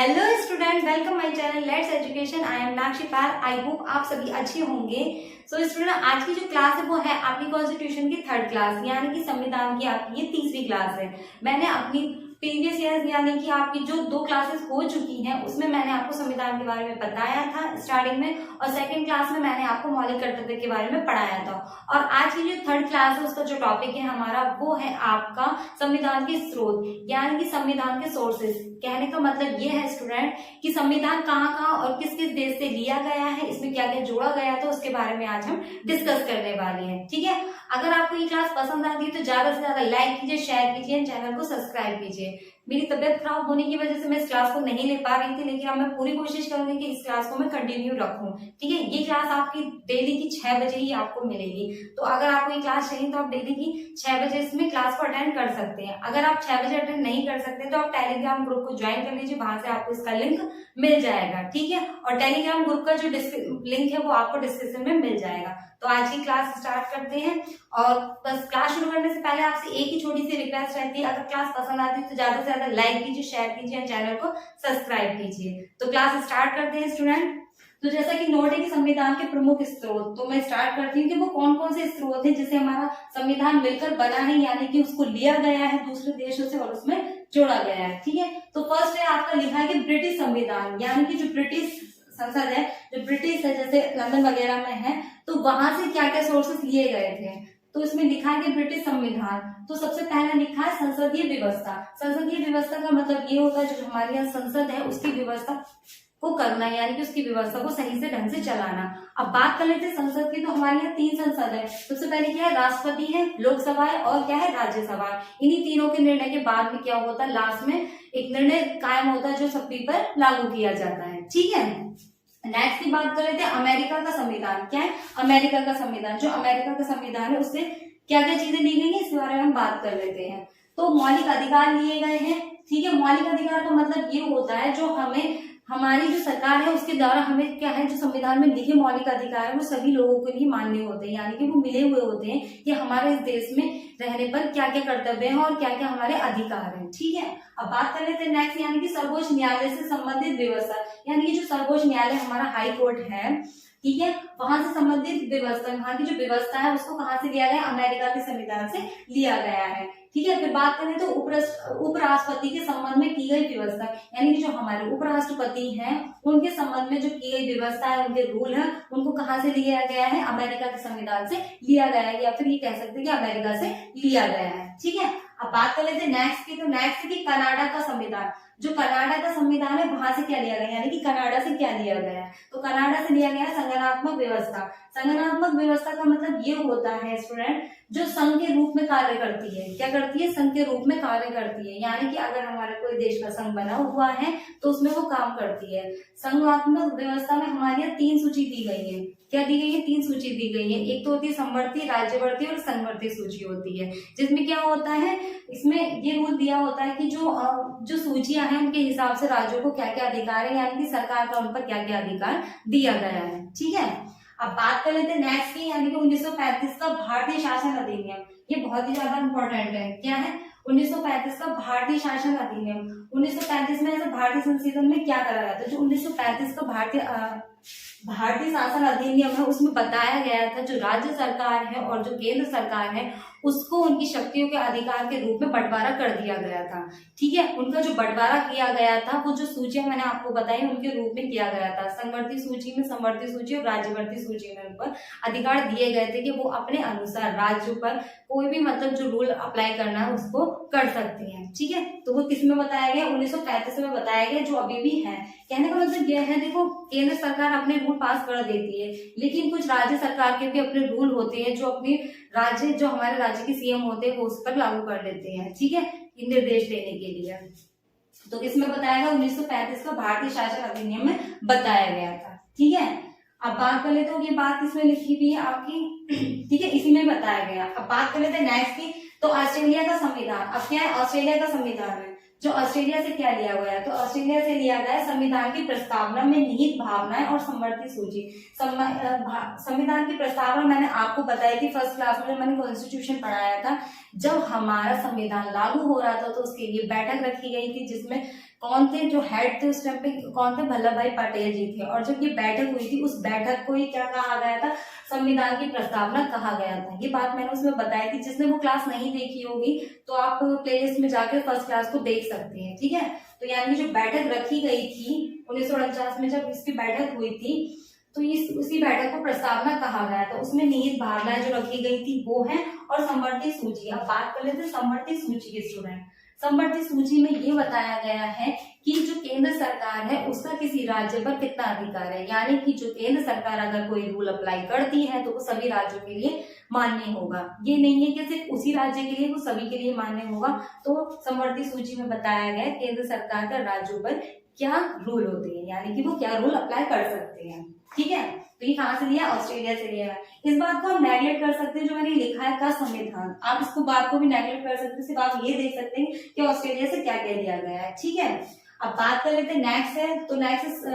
Hello student, welcome my channel let's education. I am Nakshi Pal. I hope आप सभी अच्छे होंगे। सो स्टूडेंट, आज की जो क्लास है वो है आपकी कॉन्स्टिट्यूशन की थर्ड क्लास, यानी कि संविधान की आपकी ये तीसरी क्लास है। मैंने अपनी प्रीवियस ईयर यानी कि आपकी जो 2 क्लासेस हो चुकी हैं उसमें मैंने आपको संविधान के बारे में बताया था स्टार्टिंग में, और सेकंड क्लास में मैंने आपको मौलिक कर्तव्य के बारे में पढ़ाया था। और आज की जो थर्ड क्लास है उसका जो टॉपिक है हमारा वो है आपका संविधान के स्रोत, यानी कि संविधान के सोर्सेस। कहने का मतलब ये है स्टूडेंट कि संविधान कहाँ कहाँ और किस किस देश से लिया गया है, इसमें क्या क्या जोड़ा गया था, उसके बारे में आज हम डिस्कस करने वाले हैं। ठीक है, अगर आपको ये क्लास पसंद आती है तो ज्यादा से ज्यादा लाइक कीजिए, शेयर कीजिए, चैनल को सब्सक्राइब कीजिए। मेरी तबियत खराब होने की वजह से मैं इस क्लास को नहीं ले पा रही थी, लेकिन अब मैं पूरी कोशिश करूंगी कि इस क्लास को मैं कंटिन्यू रखूं। ठीक है, ये क्लास आपकी डेली की 6 बजे ही आपको मिलेगी। तो अगर आपको ये क्लास चाहिए तो आप डेली की 6 बजे इसमें क्लास को अटेंड कर सकते हैं। अगर आप 6 बजे अटेंड नहीं कर सकते तो आप टेलीग्राम ग्रुप को ज्वाइन कर लीजिए, वहां से आपको इसका लिंक मिल जाएगा। ठीक है, और टेलीग्राम ग्रुप का जो लिंक है वो आपको डिस्क्रिप्शन में मिल जाएगा। तो आज की क्लास स्टार्ट करते हैं। और बस क्लास शुरू करने से पहले आपसे एक ही छोटी सी रिक्वेस्ट रहती है, अगर क्लास पसंद आती है तो ज्यादा से ज्यादा लाइक कीजिए, शेयर कीजिए और चैनल को सब्सक्राइब कीजिए। तो क्लास स्टार्ट करते हैं स्टूडेंट। तो जैसा कि नोट है कि संविधान के प्रमुख स्रोत, तो मैं स्टार्ट करती हूँ कि वो कौन कौन से स्रोत हैं जिससे हमारा संविधान मिलकर बना है, यानी कि उसको लिया गया है दूसरे देशों से और उसमें जोड़ा गया है। ठीक है, तो फर्स्ट है आपका लिखा है कि ब्रिटिश संविधान, यानी कि जो ब्रिटिश संसद है, जो ब्रिटिश है जैसे लंदन वगैरह में है, तो वहां से क्या क्या सोर्सेस लिए गए थे। तो इसमें लिखा है कि ब्रिटिश संविधान, तो सबसे पहला लिखा है संसदीय व्यवस्था। संसदीय व्यवस्था का मतलब ये होता है जो हमारे यहाँ संसद है उसकी व्यवस्था को करना, यानी कि उसकी व्यवस्था को सही से ढंग से चलाना। अब बात कर लेते हैं संसद की, तो हमारे यहाँ 3 संसद है। सबसे पहले क्या है, राष्ट्रपति है, लोकसभा है और क्या है, राज्यसभा। इन्हीं तीनों के निर्णय के बाद में क्या होता है, लास्ट में एक निर्णय कायम होता है जो सभी पर लागू किया जाता है। ठीक है, नेक्स्ट की बात कर लेते हैं अमेरिका का संविधान। क्या है, अमेरिका का संविधान। जो अमेरिका का संविधान है उससे क्या क्या चीजें ली गई है इसके बारे में हम बात कर लेते हैं। तो मौलिक अधिकार लिए गए हैं। ठीक है, मौलिक अधिकार का मतलब ये होता है जो हमें हमारी जो सरकार है उसके द्वारा हमें क्या है, जो संविधान में लिखे मौलिक अधिकार है वो सभी लोगों के लिए मान्य होते हैं, यानी कि वो मिले हुए होते हैं कि हमारे इस देश में रहने पर क्या क्या कर्तव्य हैं और क्या क्या हमारे अधिकार हैं। ठीक है, अब बात कर लेते हैं नेक्स्ट, यानी कि सर्वोच्च न्यायालय से संबंधित व्यवस्था, यानी कि जो सर्वोच्च न्यायालय हमारा हाई कोर्ट है, ठीक है, वहां से संबंधित व्यवस्था, वहां की जो व्यवस्था है उसको कहाँ से लिया गया, अमेरिका के संविधान से लिया गया है। ठीक है, फिर बात करें तो उपराष्ट्रपति के संबंध में की गई व्यवस्था, यानी कि जो हमारे उपराष्ट्रपति हैं उनके संबंध में जो की गई व्यवस्था है, उनके रूल है, उनको कहाँ से लिया गया है, अमेरिका के संविधान से लिया गया है, या फिर ये कह सकते हैं कि अमेरिका से लिया गया है। ठीक है, अब बात कर लेते हैं नेक्स्ट की, तो नेक्स्ट की कनाडा का संविधान। जो कनाडा का संविधान है वहां से क्या लिया गया, यानी कि कनाडा से क्या लिया गया है, तो कनाडा से लिया गया है संगठनात्मक व्यवस्था। संगठनात्मक व्यवस्था का मतलब ये होता है स्टूडेंट जो संघ के रूप में कार्य करती है। क्या करती है, संघ के रूप में कार्य करती है, यानी कि अगर हमारे कोई देश का संघ बना हुआ है तो उसमें वो काम करती है। संघात्मक व्यवस्था में हमारे यहाँ 3 सूची दी गई है। क्या दी गई है, 3 सूची दी गई है। एक तो होती है समवर्ती, राज्यवर्ती और संवर्ती सूची होती है, जिसमें क्या होता है, इसमें ये रूल दिया होता है कि जो सूचियां हैं उनके हिसाब से राज्यों को क्या क्या अधिकार है, यानी कि सरकार का उन पर क्या क्या अधिकार दिया गया है। ठीक है, अब बात कर लेते हैं नेक्स्ट की, यानी कि 1935 का भारतीय शासन अधिनियम। ये बहुत ही ज्यादा इंपॉर्टेंट है। क्या है, 1935 का भारतीय शासन अधिनियम। 1935 में ऐसा भारतीय संशोधन में क्या करा गया था, जो 1935 का भारतीय शासन अधिनियम है उसमें बताया गया था जो राज्य सरकार है और जो केंद्र सरकार है उसको उनकी शक्तियों के अधिकार के रूप में बंटवारा कर दिया गया था। ठीक है, उनका जो बंटवारा किया गया था वो जो सूचियां मैंने आपको बताई उनके रूप में किया गया था। संवर्ती सूची में, समवर्ती सूची और राज्यवर्ती सूची में उन पर अधिकार दिए गए थे कि वो अपने अनुसार राज्यों पर कोई भी मतलब जो रूल अप्लाई करना है उसको कर सकते हैं। ठीक है, तो वो किस में बताया गया, 1935 में बताया गया, जो अभी भी है। कहने का मतलब यह है, देखो केंद्र सरकार अपने रूल पास कर देती है, लेकिन कुछ राज्य सरकार के भी अपने रूल होते हैं जो अपनी राज्य, जो हमारे राज्य के सीएम होते हैं वो उस पर लागू कर देते हैं। ठीक है, निर्देश देने के लिए। तो इसमें बताया गया 1935 का भारतीय शासन अधिनियम में बताया गया था। ठीक है, अब बात कर लेते हो, ये बात इसमें लिखी हुई है आपकी। ठीक है, इसी में बताया गया। अब बात कर लेते हैं नेक्स्ट की, तो ऑस्ट्रेलिया का संविधान। अब क्या है, ऑस्ट्रेलिया का संविधान है जो ऑस्ट्रेलिया से क्या लिया गया है, तो ऑस्ट्रेलिया से लिया गया है संविधान की प्रस्तावना में निहित भावनाएं और समवर्ती सूची। संविधान की प्रस्तावना मैंने आपको बताई थी फर्स्ट क्लास में, मैंने कॉन्स्टिट्यूशन पढ़ाया था। जब हमारा संविधान लागू हो रहा था तो उसके लिए बैठक रखी गई थी जिसमें कौन थे जो हेड थे उस टाइम पे, कौन थे, वल्लभ भाई पटेल जी थे। और जब ये बैठक हुई थी उस बैठक को ही क्या कहा गया था, संविधान की प्रस्तावना कहा गया था। ये बात मैंने उसमें बताई थी, जिसने वो क्लास नहीं देखी होगी तो आप प्लेलिस्ट में जाकर फर्स्ट क्लास को देख सकते हैं, ठीक है। तो यानी जो बैठक रखी गई थी 1949 में जब इसकी बैठक हुई थी, तो इस उसी बैठक को प्रस्तावना कहा गया था। उसमें निहित भावनाएं जो रखी गई थी वो है, और संवर्ती सूची। अब बात कर लेते हैं संवर्ती सूची के स्टूडेंट। संवर्ती सूची में ये बताया गया है कि जो केंद्र सरकार है उसका किसी राज्य पर कितना अधिकार है, यानी कि जो केंद्र सरकार अगर कोई रूल अप्लाई करती है तो वो सभी राज्यों के लिए मान्य होगा। ये नहीं है कि सिर्फ उसी राज्य के लिए, वो सभी के लिए मान्य होगा। तो संवर्ती सूची में बताया गया केंद्र सरकार का राज्यों पर क्या रूल होते हैं, यानी कि वो क्या रूल अप्लाई कर सकते हैं, ठीक है। तो ये कहाँ से लिया, ऑस्ट्रेलिया से लिया है। इस बात को आप नेगलेक्ट कर सकते हैं, जो मैंने लिखा है का संविधान, आप इसको बात को भी नेगलेक्ट कर सकते हैं। सिर्फ आप ये देख सकते हैं कि ऑस्ट्रेलिया से क्या क्या लिया गया है, ठीक है। अब बात कर लेते हैं नेक्स्ट है, तो नेक्स्ट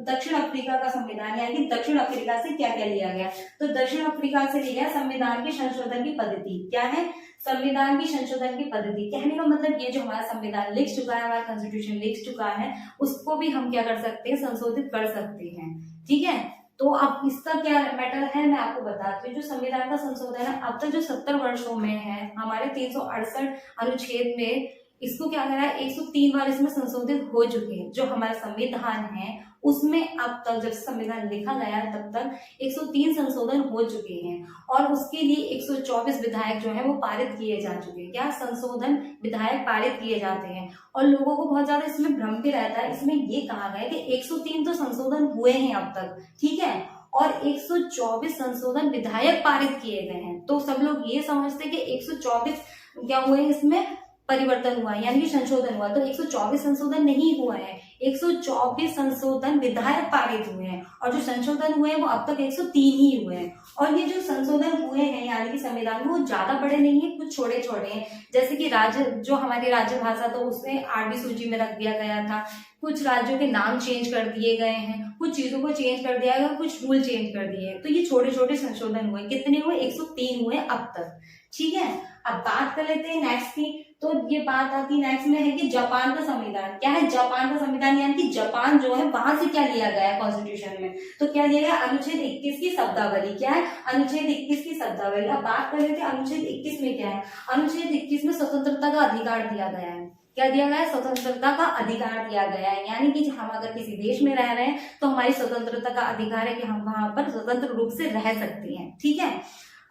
दक्षिण अफ्रीका का संविधान, यानी कि दक्षिण अफ्रीका से क्या क्या लिया गया। तो दक्षिण अफ्रीका से लिया संविधान के संशोधन की पद्धति। क्या है, संविधान की संशोधन की पद्धति। कहने का मतलब ये जो हमारा संविधान लिख चुका है, हमारा कॉन्स्टिट्यूशन लिख चुका है, उसको भी हम क्या कर सकते हैं, संशोधित कर सकते हैं, ठीक है। तो अब इसका क्या मैटर है मैं आपको बताती हूँ। जो संविधान का संशोधन है अब तक जो 70 वर्षों में है, हमारे 368 अनुच्छेद में इसको क्या करा है, 103 बार इसमें संशोधित हो चुके हैं। जो हमारा संविधान है उसमें अब तक जब संविधान लिखा गया है तब तक 103 संशोधन हो चुके हैं, और उसके लिए 124 विधायक जो है वो पारित किए जा चुके हैं। क्या, संशोधन विधायक पारित किए जाते हैं। और लोगों को बहुत ज्यादा इसमें भ्रम भी रहता है। इसमें ये कहा गया है कि 103 तो संशोधन हुए हैं अब तक, ठीक है, और 124 संशोधन विधायक पारित किए गए हैं। तो सब लोग ये समझते हैं कि 124 क्या हुए, इसमें परिवर्तन हुआ है, यानी कि संशोधन हुआ। तो 124 संशोधन नहीं हुआ है, 124 संशोधन विधायक पारित हुए हैं, और जो संशोधन हुए हैं वो अब तक 103 ही हुए हैं। और ये जो संशोधन हुए हैं यानी कि संविधान, वो ज्यादा बड़े नहीं है, कुछ छोटे छोटे हैं। जैसे कि राज्य, जो हमारी राज्य भाषा तो उसे 8वीं सूची में रख दिया गया था। कुछ राज्यों के नाम चेंज कर दिए गए हैं, कुछ चीजों को चेंज कर दिया गया, कुछ रूल चेंज कर दिए। तो ये छोटे छोटे संशोधन हुए। कितने हुए, 103 हुए अब तक, ठीक है। अब बात कर लेते हैं नेक्स्ट की। तो ये बात आती नेक्स्ट में है कि जापान का संविधान। क्या है, जापान का संविधान, यानी कि जापान जो है वहां से क्या लिया गया है कॉन्स्टिट्यूशन में। तो क्या लिया गया, अनुच्छेद 21 की शब्दावली। क्या है, अनुच्छेद 21 की शब्दावली। अब बात कर लेते हैं अनुच्छेद 21 में क्या है। अनुच्छेद 21 में स्वतंत्रता का अधिकार दिया गया है। क्या दिया गया है, स्वतंत्रता का अधिकार दिया गया है, यानी कि हम अगर किसी देश में रह रहे हैं तो हमारी स्वतंत्रता का अधिकार है कि हम वहां पर स्वतंत्र रूप से रह सकते हैं, ठीक है।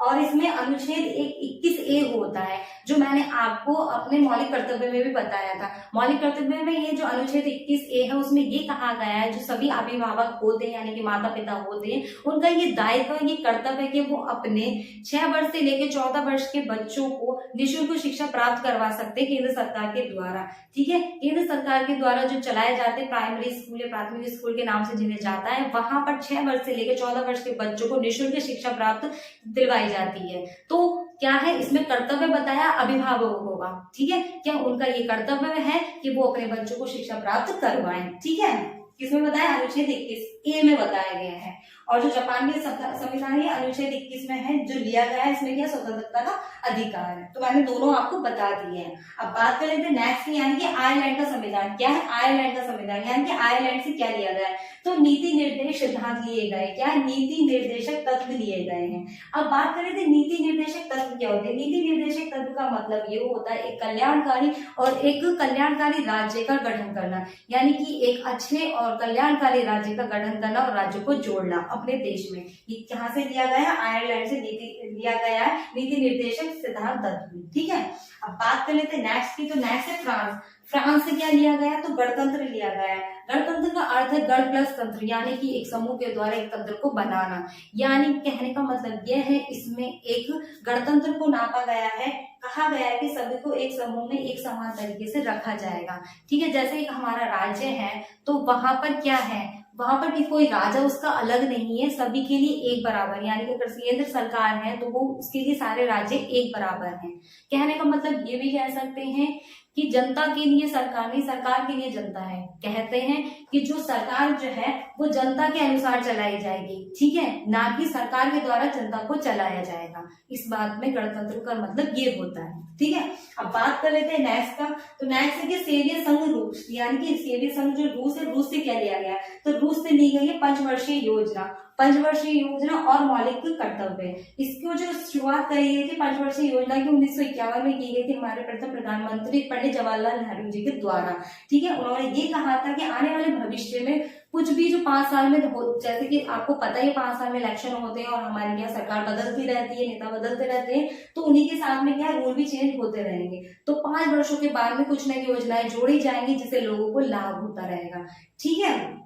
और इसमें अनुच्छेद 21A होता है, जो मैंने आपको अपने मौलिक कर्तव्य में भी बताया था। मौलिक कर्तव्य में ये जो अनुच्छेद 21A है उसमें ये कहा गया है, जो सभी अभिभावक होते हैं यानी कि माता पिता होते हैं, उनका ये दायित्व, ये कर्तव्य है कि वो अपने 6 वर्ष से लेकर 14 वर्ष के बच्चों को निःशुल्क शिक्षा प्राप्त करवा सकते हैं केंद्र सरकार के द्वारा, ठीक है। केंद्र सरकार के द्वारा जो चलाए जाते प्राइमरी स्कूल या प्राथमिक स्कूल के नाम से जिन्हें जाता है, वहां पर 6 वर्ष से लेकर 14 वर्ष के बच्चों को निःशुल्क शिक्षा प्राप्त दिलवाई जाती है। तो क्या है, इसमें कर्तव्य बताया अभिभावकों का, ठीक है। क्या उनका ये कर्तव्य है कि वो अपने बच्चों को शिक्षा प्राप्त करवाएं, ठीक है। किसमें बताया, अनुच्छेद 21A में बताया गया है। और जो जापान के संविधान है अनुच्छेद 21 में है, जो लिया गया है इसमें क्या, स्वतंत्रता का अधिकार है। तो मैंने दोनों आपको बता दिए हैं। अब बात कर लेते हैं नेक्स्ट की, यानी कि आयरलैंड का संविधान। क्या है, आयरलैंड का संविधान, यानी कि आयरलैंड से क्या लिया गया है, तो नीति निर्देश सिद्धांत लिए गए। क्या, नीति निर्देशक तत्व लिए गए हैं। अब बात करें तो नीति निर्देशक तत्व क्या होते हैं। नीति निर्देशक तत्व का मतलब ये होता है एक कल्याणकारी और एक कल्याणकारी राज्य का गठन करना, यानी कि एक अच्छे और कल्याणकारी राज्य का गठन करना और राज्य को जोड़ना अपने देश में। ये कहाँ से लिया गया है, आयरलैंड से नीति लिया गया है, नीति निर्देशक सिद्धांत तत्व, ठीक है। अब बात कर लेते हैं नेक्स्ट की। तो नेक्स्ट है फ्रांस। फ्रांस से क्या लिया गया, तो गणतंत्र लिया गया है। गणतंत्र का अर्थ है गण प्लस तंत्र, यानी कि एक समूह के द्वारा एक तंत्र को बनाना। यानी कहने का मतलब यह है, इसमें एक गणतंत्र को नापा गया है, कहा गया है कि सभी को एक समूह में एक समान तरीके से रखा जाएगा, ठीक है। जैसे एक हमारा राज्य है तो वहां पर क्या है, वहां पर कि कोई राजा उसका अलग नहीं है, सभी के लिए एक बराबर, यानी कि अगर केंद्र सरकार है तो वो उसके लिए सारे राज्य एक बराबर हैं। कहने का मतलब ये भी कह सकते हैं कि जनता के लिए सरकार नहीं, सरकार के लिए जनता है। कहते हैं कि जो सरकार जो है वो जनता के अनुसार चलाई जाएगी, ठीक है, ना कि सरकार के द्वारा जनता को चलाया जाएगा। इस बात में गणतंत्र का मतलब ये होता है, ठीक है। अब बात कर लेते हैं नेक्स्ट का। तो नेक्स्ट है कि सेवियर संघ रूस, यानी कि सेवियर संघ जो रूस है, रूस से क्या लिया गया? तो रूस से ली गई है पंचवर्षीय योजना, पंचवर्षीय योजना और मौलिक कर्तव्य। इसको जो शुरुआत करी गई थी पंचवर्षीय योजना की 1951 में की गई थी हमारे प्रथम प्रधानमंत्री पंडित जवाहरलाल नेहरू जी के द्वारा, ठीक है। उन्होंने ये कहा था कि आने वाले भविष्य में कुछ भी जो 5 साल में जैसे कि आपको पता ही 5 साल में इलेक्शन होते हैं और हमारी क्या सरकार बदलती रहती है, नेता बदलते रहते हैं, तो उन्हीं के साथ में क्या रूल भी चेंज होते रहेंगे। तो 5 वर्षों के बाद में कुछ नई योजनाएं जोड़ी जाएंगी जिससे लोगों को लाभ होता रहेगा, ठीक है।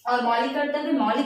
और मौलिक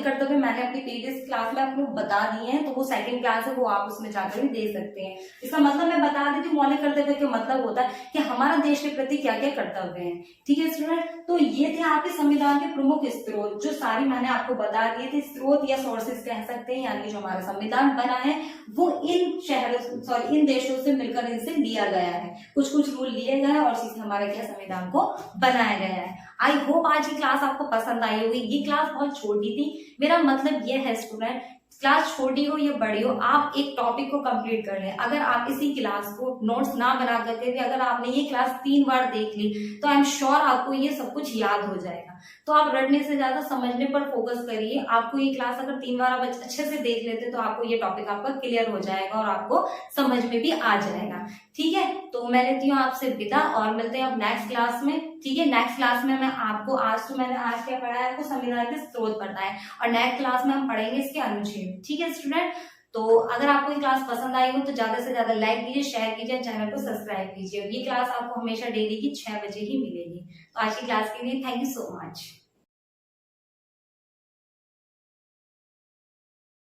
कर्तव्य मैंने अपनी प्रीवियस क्लास में आपको बता दिए हैं, तो वो सेकंड क्लास है, वो आप उसमें जाकर भी दे सकते हैं। इसका मतलब मैं बता देती हूँ, मौलिक कर्तव्य का मतलब होता है कि हमारा देश के प्रति क्या क्या कर्तव्य हैं, ठीक है स्टूडेंट। तो ये थे आपके संविधान के प्रमुख स्रोत, जो सारी मैंने आपको बता दिए थे। स्रोत या सोर्सेज कह सकते हैं, यानी जो हमारा संविधान बना है वो इन देशों से मिलकर इनसे लिया गया है। कुछ कुछ रूल लिए गए हैं और इसी से हमारे क्या संविधान को बनाया गया है। आई होप आज की क्लास आपको पसंद आई होगी। ये क्लास बहुत छोटी थी, मेरा मतलब ये है स्टूडेंट, क्लास छोटी हो या बड़ी हो, आप एक टॉपिक को कंप्लीट कर लें। अगर आप इसी क्लास को नोट्स ना बना करके भी अगर आपने ये क्लास 3 बार देख ली तो आई एम श्योर आपको ये सब कुछ याद हो जाएगा। तो आप रटने से ज्यादा समझने पर फोकस करिए। आपको ये क्लास अगर 3 बार आप अच्छे से देख लेते तो आपको ये टॉपिक आपका क्लियर हो जाएगा और आपको समझ में भी आ जाएगा, ठीक है। तो मैं लेती हूँ आपसे विदा और मिलते हैं अब नेक्स्ट क्लास में, ठीक है। नेक्स्ट क्लास में मैं आपको मैंने आज क्या पढ़ाया, आपको संविधान के स्रोत पढ़ना है और नेक्स्ट क्लास में हम पढ़ेंगे इसके अनुच्छेद, ठीक है स्टूडेंट। तो अगर आपको ये क्लास पसंद आई हो तो ज्यादा से ज्यादा लाइक कीजिए, शेयर कीजिए, चैनल को सब्सक्राइब कीजिए। ये क्लास आपको हमेशा डेली की 6 बजे ही मिलेगी। तो आज की क्लास के लिए थैंक यू सो मच।